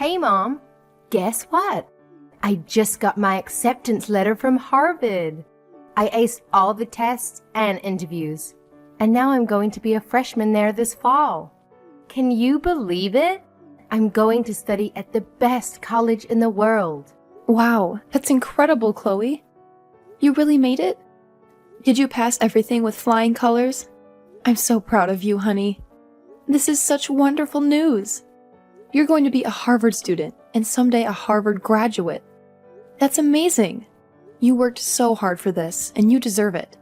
Hey, Mom, guess what? I just got my acceptance letter from Harvard. I aced all the tests and interviews, and now I'm going to be a freshman there this fall. Can you believe it? I'm going to study at the best college in the world. Wow, that's incredible, Chloe. You really made it? Did you pass everything with flying colors? I'm so proud of you, honey. This is such wonderful news. You're going to be a Harvard student and someday a Harvard graduate. That's amazing. You worked so hard for this, and you deserve it.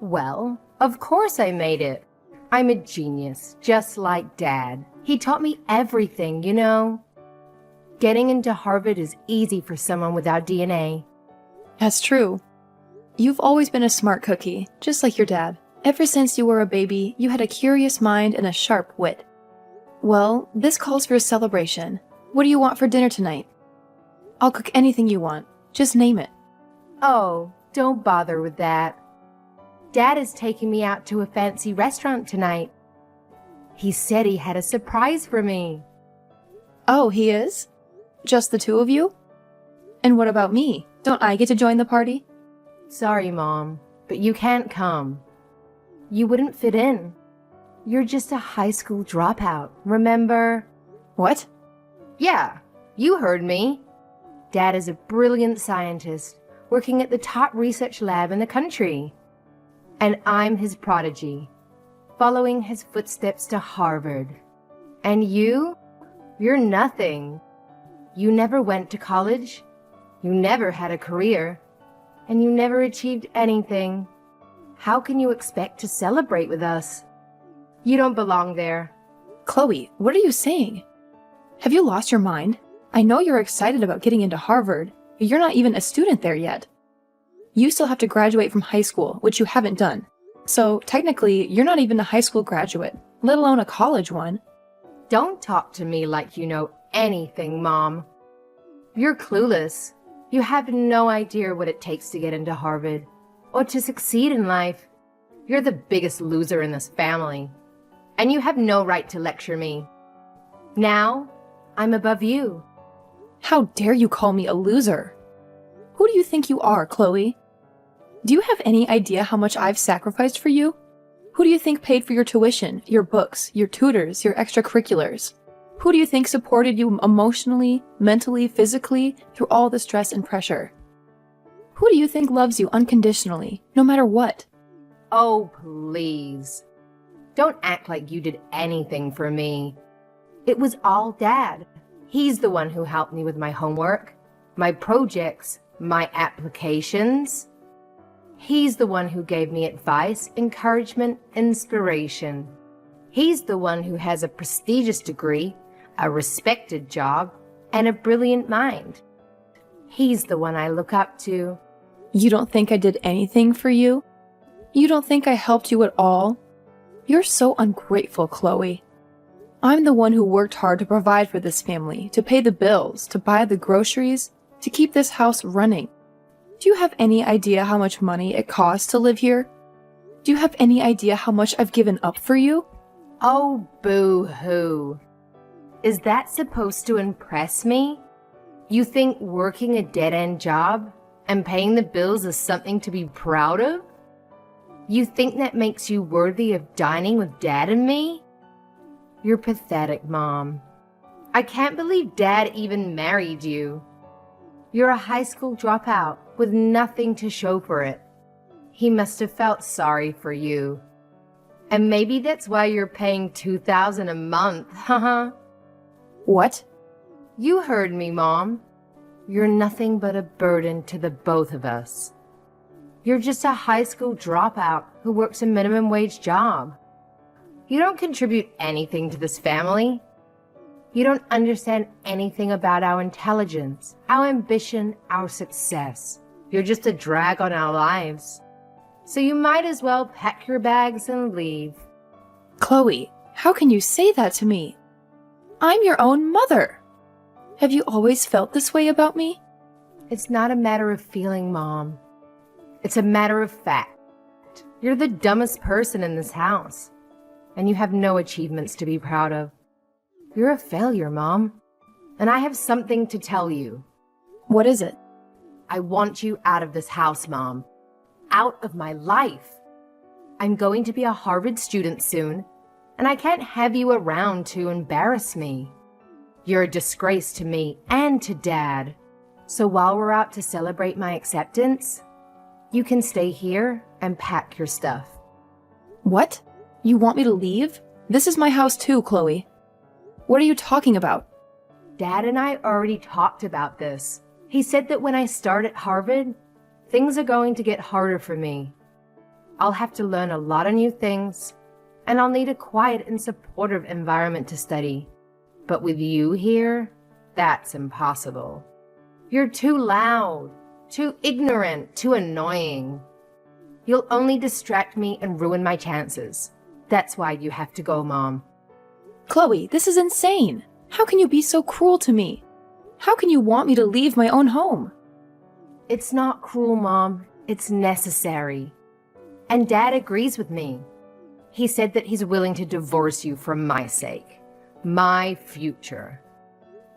Well, of course I made it. I'm a genius, just like Dad. He taught me everything, you know. Getting into Harvard is easy for someone without DNA. That's true. You've always been a smart cookie, just like your dad. Ever since you were a baby, you had a curious mind and a sharp wit. Well, this calls for a celebration. What do you want for dinner tonight? I'll cook anything you want. Just name it. Oh, don't bother with that. Dad is taking me out to a fancy restaurant tonight. He said he had a surprise for me. Oh, he is? Just the two of you? And what about me? Don't I get to join the party? Sorry, Mom, but you can't come. You wouldn't fit in. You're just a high school dropout, remember? What? Yeah, you heard me. Dad is a brilliant scientist working at the top research lab in the country. And I'm his prodigy, following his footsteps to Harvard. And you're nothing. You never went to college, you never had a career, and you never achieved anything. How can you expect to celebrate with us? You don't belong there. Chloe, what are you saying? Have you lost your mind? I know you're excited about getting into Harvard, but you're not even a student there yet. You still have to graduate from high school, which you haven't done. So technically, you're not even a high school graduate, let alone a college one. Don't talk to me like you know anything, Mom. You're clueless. You have no idea what it takes to get into Harvard or to succeed in life. You're the biggest loser in this family, and you have no right to lecture me. Now, I'm above you. How dare you call me a loser? Who do you think you are, Chloe? Do you have any idea how much I've sacrificed for you? Who do you think paid for your tuition, your books, your tutors, your extracurriculars? Who do you think supported you emotionally, mentally, physically through all the stress and pressure? Who do you think loves you unconditionally, no matter what? Oh, please. Don't act like you did anything for me. It was all Dad. He's the one who helped me with my homework, my projects, my applications. He's the one who gave me advice, encouragement, inspiration. He's the one who has a prestigious degree, a respected job, and a brilliant mind. He's the one I look up to. You don't think I did anything for you? You don't think I helped you at all? You're so ungrateful, Chloe. I'm the one who worked hard to provide for this family, to pay the bills, to buy the groceries, to keep this house running. Do you have any idea how much money it costs to live here? Do you have any idea how much I've given up for you? Oh, boo-hoo. Is that supposed to impress me? You think working a dead-end job and paying the bills is something to be proud of? You think that makes you worthy of dining with Dad and me? You're pathetic, Mom. I can't believe Dad even married you. You're a high school dropout with nothing to show for it. He must have felt sorry for you. And maybe that's why you're paying $2,000 a month, haha. What? You heard me, Mom. You're nothing but a burden to the both of us. You're just a high school dropout who works a minimum wage job. You don't contribute anything to this family. You don't understand anything about our intelligence, our ambition, our success. You're just a drag on our lives. So you might as well pack your bags and leave. Chloe, how can you say that to me? I'm your own mother. Have you always felt this way about me? It's not a matter of feeling, Mom. It's a matter of fact. You're the dumbest person in this house, and you have no achievements to be proud of. You're a failure, Mom. and I have something to tell you. What is it? I want you out of this house, Mom. Out of my life. I'm going to be a Harvard student soon, and I can't have you around to embarrass me. You're a disgrace to me and to Dad. So while we're out to celebrate my acceptance, you can stay here and pack your stuff. What? You want me to leave? This is my house too, Chloe. What are you talking about? Dad and I already talked about this. He said that when I start at Harvard, things are going to get harder for me. I'll have to learn a lot of new things, and I'll need a quiet and supportive environment to study. But with you here, that's impossible. You're too loud, too ignorant, too annoying. You'll only distract me and ruin my chances. That's why you have to go, Mom. Chloe, this is insane. How can you be so cruel to me? How can you want me to leave my own home? It's not cruel, Mom. It's necessary. And Dad agrees with me. He said that he's willing to divorce you for my sake. My future.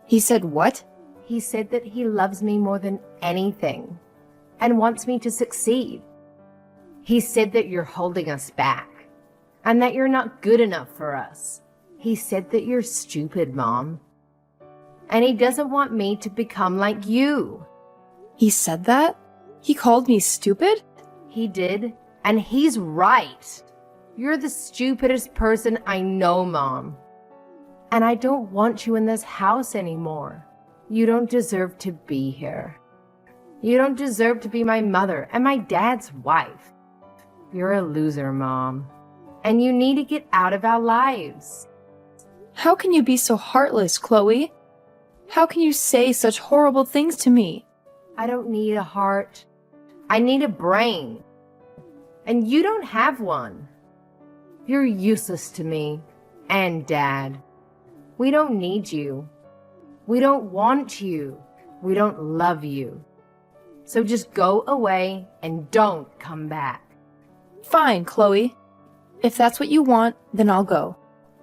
He said what? He said that he loves me more than anything and wants me to succeed. He said that you're holding us back and that you're not good enough for us. He said that you're stupid, Mom. And he doesn't want me to become like you. He said that? He called me stupid? He did, and he's right. You're the stupidest person I know, Mom. And I don't want you in this house anymore. You don't deserve to be here. You don't deserve to be my mother and my dad's wife. You're a loser, Mom. And you need to get out of our lives. How can you be so heartless, Chloe? How can you say such horrible things to me? I don't need a heart. I need a brain. And you don't have one. You're useless to me and Dad. We don't need you. We don't want you. We don't love you. So just go away and don't come back. Fine, Chloe. If that's what you want, then I'll go.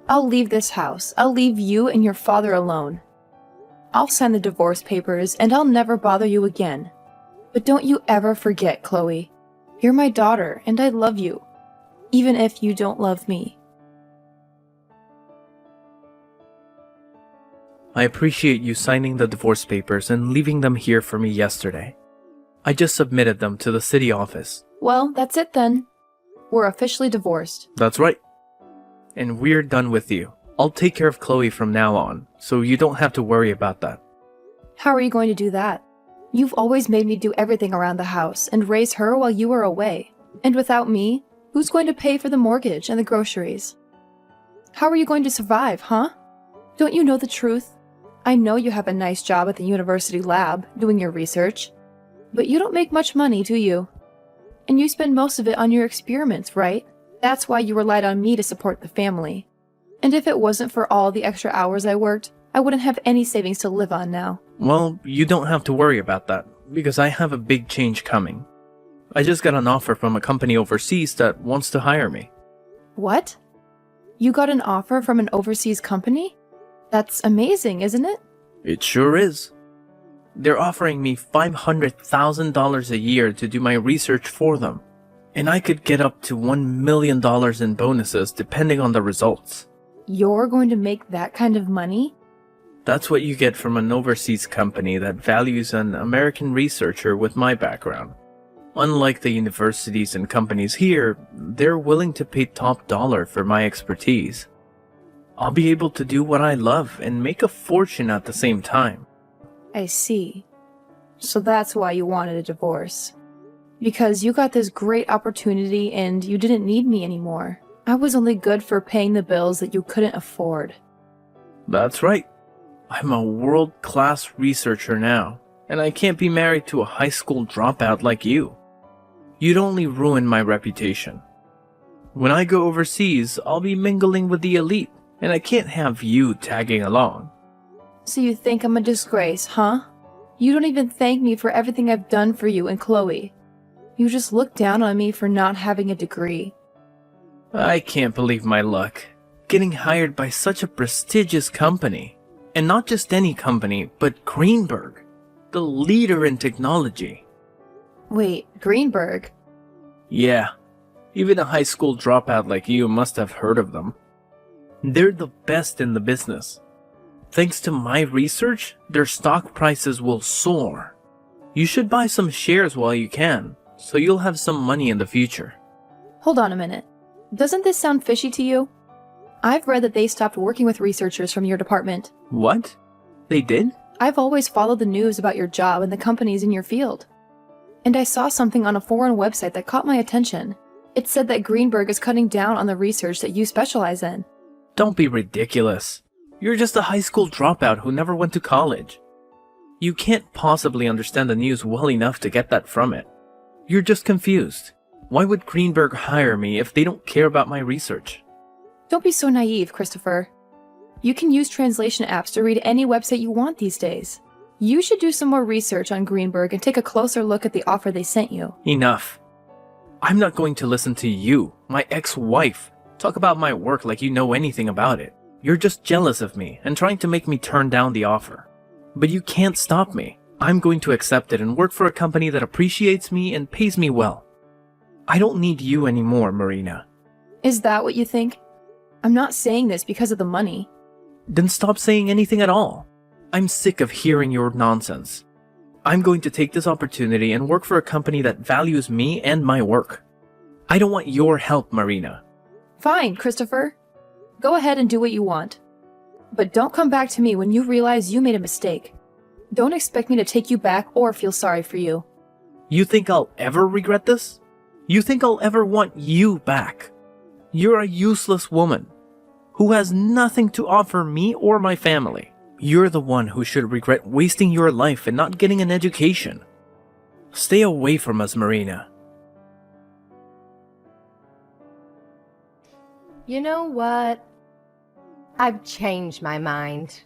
I'll leave this house. I'll leave you and your father alone. I'll sign the divorce papers and I'll never bother you again. But don't you ever forget, Chloe. You're my daughter and I love you, even if you don't love me. I appreciate you signing the divorce papers and leaving them here for me yesterday. I just submitted them to the city office. Well, that's it then. We're officially divorced. That's right. And we're done with you. I'll take care of Chloe from now on, so you don't have to worry about that. How are you going to do that? You've always made me do everything around the house and raise her while you were away. And without me, who's going to pay for the mortgage and the groceries? How are you going to survive, huh? Don't you know the truth? I know you have a nice job at the university lab, doing your research. But you don't make much money, do you? And you spend most of it on your experiments, right? That's why you relied on me to support the family. And if it wasn't for all the extra hours I worked, I wouldn't have any savings to live on now. Well, you don't have to worry about that, because I have a big change coming. I just got an offer from a company overseas that wants to hire me. What? You got an offer from an overseas company? That's amazing, isn't it? It sure is. They're offering me $500,000 a year to do my research for them. And I could get up to $1 million in bonuses depending on the results. You're going to make that kind of money? That's what you get from an overseas company that values an American researcher with my background. Unlike the universities and companies here, they're willing to pay top dollar for my expertise. I'll be able to do what I love and make a fortune at the same time. I see. So that's why you wanted a divorce. Because you got this great opportunity and you didn't need me anymore. I was only good for paying the bills that you couldn't afford. That's right. I'm a world-class researcher now, and I can't be married to a high school dropout like you. You'd only ruin my reputation. When I go overseas, I'll be mingling with the elite, and I can't have you tagging along. So you think I'm a disgrace, huh? You don't even thank me for everything I've done for you and Chloe. You just look down on me for not having a degree. I can't believe my luck. Getting hired by such a prestigious company. And not just any company, but Greenberg, the leader in technology. Wait, Greenberg? Yeah, even a high school dropout like you must have heard of them. They're the best in the business. Thanks to my research, their stock prices will soar. You should buy some shares while you can, so you'll have some money in the future. Hold on a minute. Doesn't this sound fishy to you? I've read that they stopped working with researchers from your department. What? They did? I've always followed the news about your job and the companies in your field. And I saw something on a foreign website that caught my attention. It said that Greenberg is cutting down on the research that you specialize in. Don't be ridiculous. You're just a high school dropout who never went to college. You can't possibly understand the news well enough to get that from it. You're just confused. Why would Greenberg hire me if they don't care about my research? Don't be so naive, Christopher. You can use translation apps to read any website you want these days. You should do some more research on Greenberg and take a closer look at the offer they sent you. Enough. I'm not going to listen to you, my ex-wife, talk about my work like you know anything about it. You're just jealous of me and trying to make me turn down the offer. But you can't stop me. I'm going to accept it and work for a company that appreciates me and pays me well. I don't need you anymore, Marina. Is that what you think? I'm not saying this because of the money. Then stop saying anything at all. I'm sick of hearing your nonsense. I'm going to take this opportunity and work for a company that values me and my work. I don't want your help, Marina. Fine, Christopher. Go ahead and do what you want. But don't come back to me when you realize you made a mistake. Don't expect me to take you back or feel sorry for you. You think I'll ever regret this? You think I'll ever want you back? You're a useless woman who has nothing to offer me or my family. You're the one who should regret wasting your life and not getting an education. Stay away from us, Marina. You know what? I've changed my mind.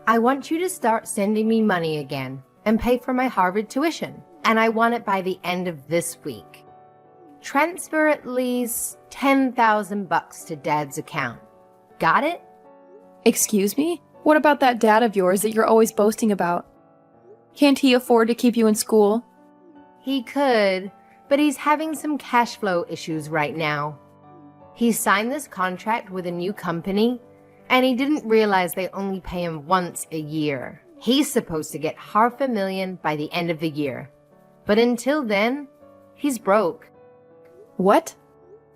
I want you to start sending me money again and pay for my Harvard tuition. And I want it by the end of this week. Transfer at least $10,000 to Dad's account. Got it? Excuse me? What about that dad of yours that you're always boasting about? Can't he afford to keep you in school? He could, but he's having some cash flow issues right now. He signed this contract with a new company, and he didn't realize they only pay him once a year. He's supposed to get $500,000 by the end of the year. But until then, he's broke. What?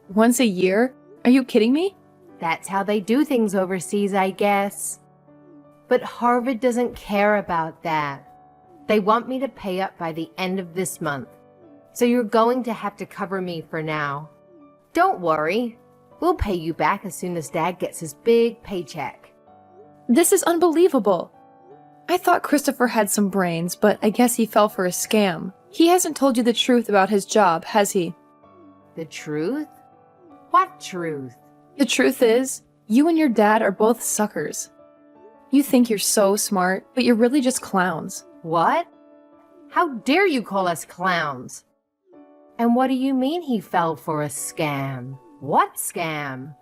Once a year? Are you kidding me? That's how they do things overseas, I guess. But Harvard doesn't care about that. They want me to pay up by the end of this month. So you're going to have to cover me for now. Don't worry. We'll pay you back as soon as Dad gets his big paycheck. This is unbelievable. I thought Christopher had some brains, but I guess he fell for a scam. He hasn't told you the truth about his job, has he? The truth? What truth? The truth is, you and your dad are both suckers. You think you're so smart, but you're really just clowns. What? How dare you call us clowns? And what do you mean he fell for a scam? What scam?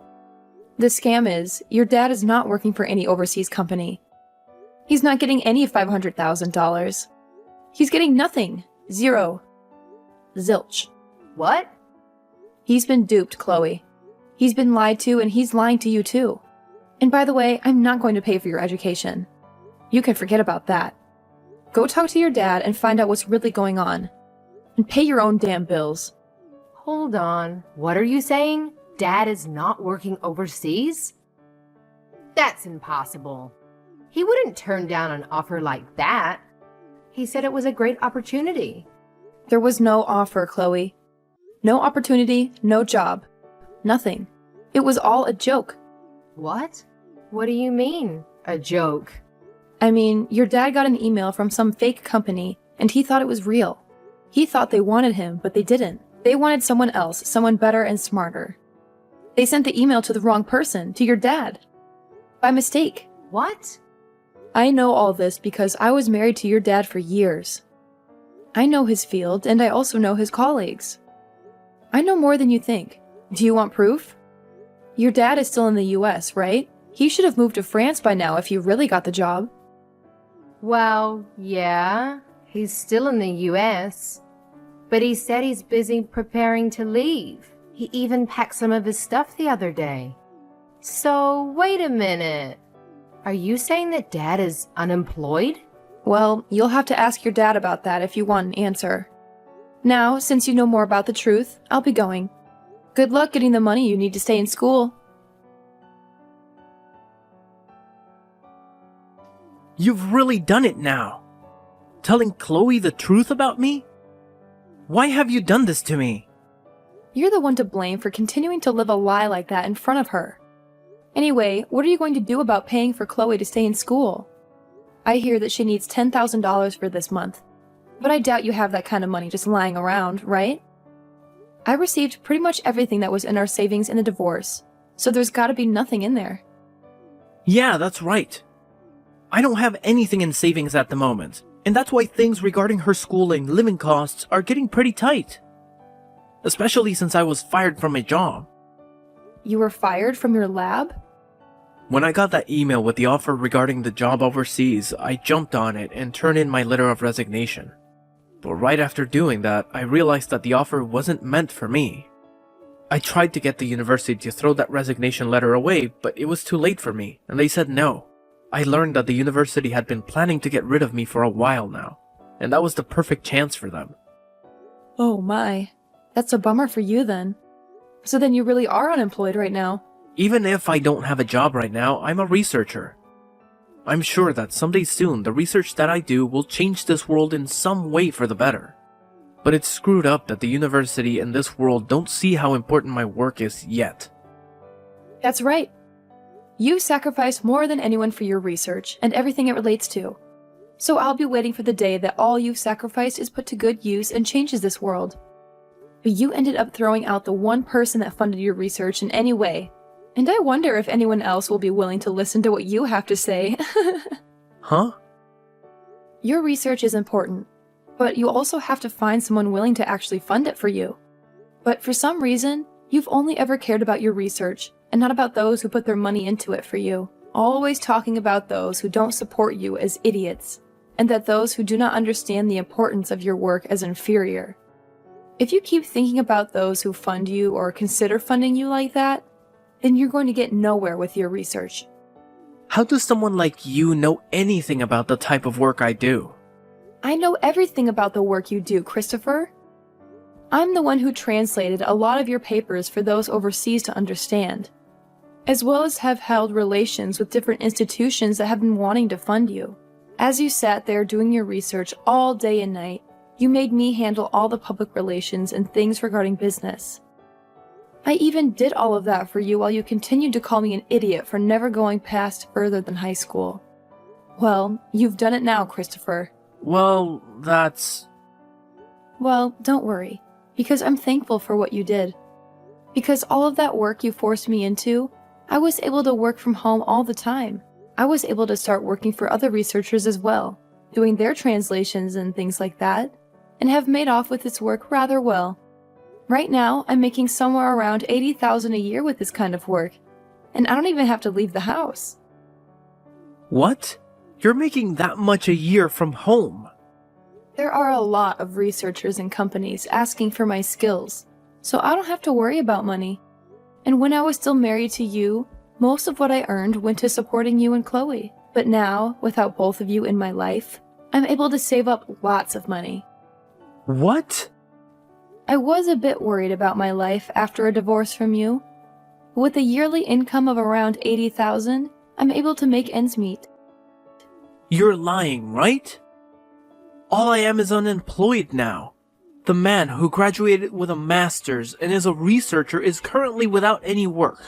The scam is, your dad is not working for any overseas company. He's not getting any $500,000. He's getting nothing. Zero. Zilch. What? He's been duped, Chloe. He's been lied to, and he's lying to you too. And by the way, I'm not going to pay for your education. You can forget about that. Go talk to your dad and find out what's really going on. And pay your own damn bills. Hold on. What are you saying? Dad is not working overseas? That's impossible. He wouldn't turn down an offer like that. He said it was a great opportunity. There was no offer, Chloe. No opportunity, no job. Nothing. It was all a joke. What? What do you mean, a joke? I mean, your dad got an email from some fake company, and he thought it was real. He thought they wanted him, but they didn't. They wanted someone else, someone better and smarter. They sent the email to the wrong person, to your dad. By mistake. What? I know all this because I was married to your dad for years. I know his field, and I also know his colleagues. I know more than you think. Do you want proof? Your dad is still in the US, right? He should have moved to France by now if he really got the job. Well, yeah, he's still in the US. But he said he's busy preparing to leave. He even packed some of his stuff the other day. So, wait a minute. Are you saying that Dad is unemployed? Well, you'll have to ask your dad about that if you want an answer. Now, since you know more about the truth, I'll be going. Good luck getting the money you need to stay in school. You've really done it now. Telling Chloe the truth about me? Why have you done this to me? You're the one to blame for continuing to live a lie like that in front of her. Anyway, what are you going to do about paying for Chloe to stay in school? I hear that she needs $10,000 for this month, but I doubt you have that kind of money just lying around, right? I received pretty much everything that was in our savings in the divorce, so there's gotta be nothing in there. Yeah, that's right. I don't have anything in savings at the moment, and that's why things regarding her schooling, living costs are getting pretty tight. Especially since I was fired from my job. You were fired from your lab? When I got that email with the offer regarding the job overseas, I jumped on it and turned in my letter of resignation. But right after doing that, I realized that the offer wasn't meant for me. I tried to get the university to throw that resignation letter away, but it was too late for me, and they said no. I learned that the university had been planning to get rid of me for a while now, and that was the perfect chance for them. Oh my, that's a bummer for you then. So then you really are unemployed right now. Even if I don't have a job right now, I'm a researcher. I'm sure that someday soon the research that I do will change this world in some way for the better. But it's screwed up that the university and this world don't see how important my work is yet. That's right. You sacrifice more than anyone for your research and everything it relates to. So I'll be waiting for the day that all you've sacrificed is put to good use and changes this world. But you ended up throwing out the one person that funded your research in any way. And I wonder if anyone else will be willing to listen to what you have to say. Huh? Your research is important, but you also have to find someone willing to actually fund it for you. But for some reason, you've only ever cared about your research, and not about those who put their money into it for you. Always talking about those who don't support you as idiots, and that those who do not understand the importance of your work as inferior. If you keep thinking about those who fund you or consider funding you like that, then you're going to get nowhere with your research. How does someone like you know anything about the type of work I do? I know everything about the work you do, Christopher. I'm the one who translated a lot of your papers for those overseas to understand, as well as have held relations with different institutions that have been wanting to fund you. As you sat there doing your research all day and night, you made me handle all the public relations and things regarding business. I even did all of that for you while you continued to call me an idiot for never going past further than high school. Well, you've done it now, Christopher. Well, that's... Well, don't worry, because I'm thankful for what you did. Because all of that work you forced me into, I was able to work from home all the time. I was able to start working for other researchers as well, doing their translations and things like that, and have made off with this work rather well. Right now, I'm making somewhere around $80,000 a year with this kind of work, and I don't even have to leave the house. What? You're making that much a year from home? There are a lot of researchers and companies asking for my skills, so I don't have to worry about money. And when I was still married to you, most of what I earned went to supporting you and Chloe. But now, without both of you in my life, I'm able to save up lots of money. What? I was a bit worried about my life after a divorce from you. With a yearly income of around $80,000, I'm able to make ends meet. You're lying, right? All I am is unemployed now. The man who graduated with a master's and is a researcher is currently without any work.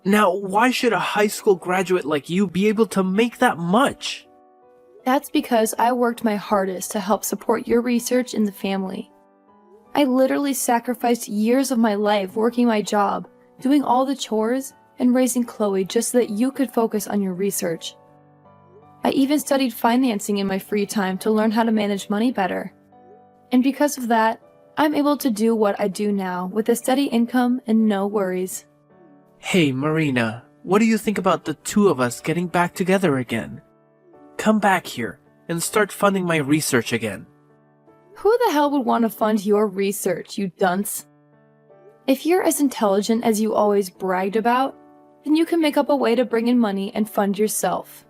Now, why should a high school graduate like you be able to make that much? That's because I worked my hardest to help support your research in the family. I literally sacrificed years of my life working my job, doing all the chores, and raising Chloe just so that you could focus on your research. I even studied financing in my free time to learn how to manage money better. And because of that, I'm able to do what I do now with a steady income and no worries. Hey, Marina, What do you think about the two of us getting back together again? Come back here and start funding my research again. Who the hell would want to fund your research, you dunce? If you're as intelligent as you always bragged about, then you can make up a way to bring in money and fund yourself.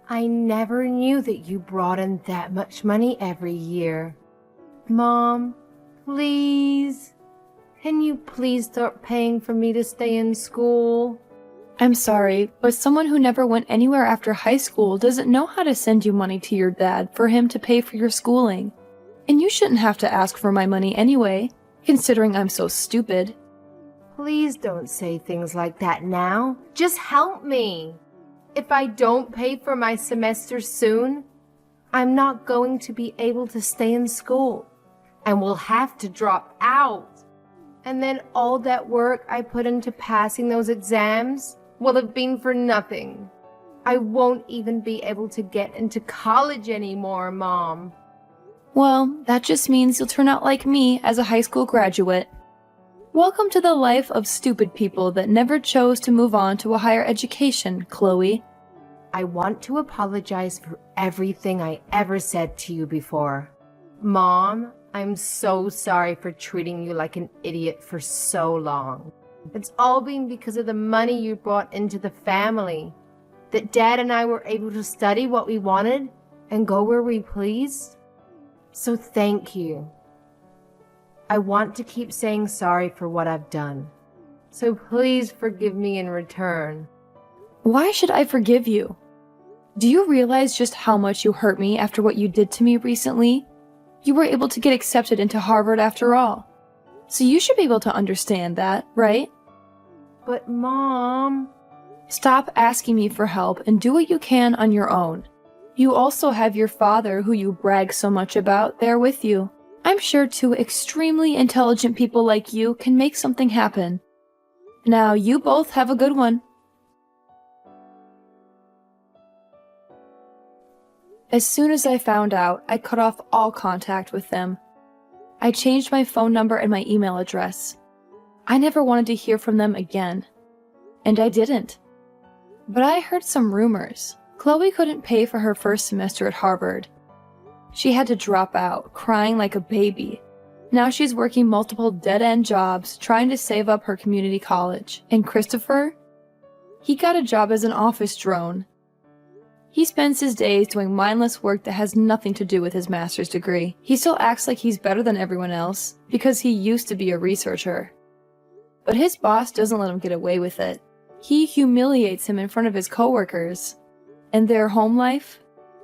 I never knew that you brought in that much money every year. Mom, please. Can you please start paying for me to stay in school? I'm sorry, but someone who never went anywhere after high school doesn't know how to send you money to your dad for him to pay for your schooling. And you shouldn't have to ask for my money anyway, considering I'm so stupid. Please don't say things like that now. Just help me. If I don't pay for my semester soon, I'm not going to be able to stay in school and will have to drop out. And then all that work I put into passing those exams will have been for nothing. I won't even be able to get into college anymore, Mom. Well, that just means you'll turn out like me as a high school graduate. Welcome to the life of stupid people that never chose to move on to a higher education, Chloe. I want to apologize for everything I ever said to you before. Mom, I'm so sorry for treating you like an idiot for so long. It's all been because of the money you brought into the family. That Dad and I were able to study what we wanted and go where we pleased. So thank you. I want to keep saying sorry for what I've done. So please forgive me in return. Why should I forgive you? Do you realize just how much you hurt me after what you did to me recently? You were able to get accepted into Harvard after all. So you should be able to understand that, right? But Mom... Stop asking me for help and do what you can on your own. You also have your father, who you brag so much about, there with you. I'm sure two extremely intelligent people like you can make something happen. Now, you both have a good one. As soon as I found out, I cut off all contact with them. I changed my phone number and my email address. I never wanted to hear from them again. And I didn't. But I heard some rumors. Chloe couldn't pay for her first semester at Harvard. She had to drop out, crying like a baby. Now she's working multiple dead-end jobs, trying to save up her community college. And Christopher? He got a job as an office drone. He spends his days doing mindless work that has nothing to do with his master's degree. He still acts like he's better than everyone else, because he used to be a researcher. But his boss doesn't let him get away with it. He humiliates him in front of his coworkers. And their home life?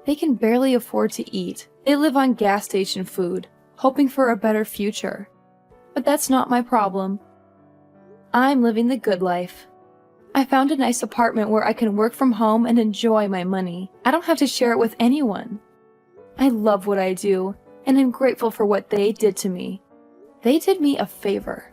They can barely afford to eat. They live on gas station food, hoping for a better future. But that's not my problem. I'm living the good life. I found a nice apartment where I can work from home and enjoy my money. I don't have to share it with anyone. I love what I do, and I'm grateful for what they did to me. They did me a favor.